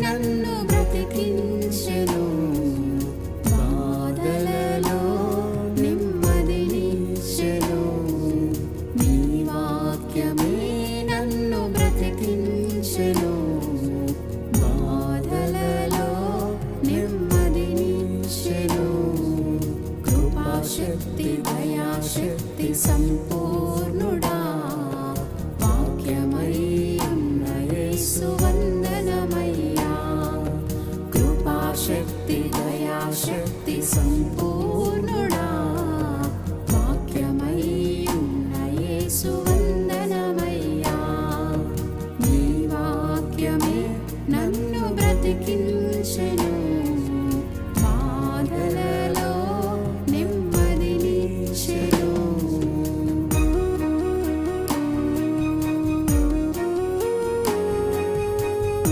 నన్ను బ్రతికించెను, బాధలలో నెమ్మదినిచ్చెను. నీ వాక్యమే నన్ను బ్రతికించెను, బాధలలో నెమ్మదినిచ్చెను. కృపాశక్తి దయాశక్తి సంపూర్ణుడా, వాక్యమై ఉన్న యేసు వందనమయ్యా. కృపాశక్తి దయాశక్తి సంపూర్ణుడా, వాక్యమై ఉన్న యేసు వందనమయ్యా. నీ వాక్యమే నన్ను బ్రతికించెను.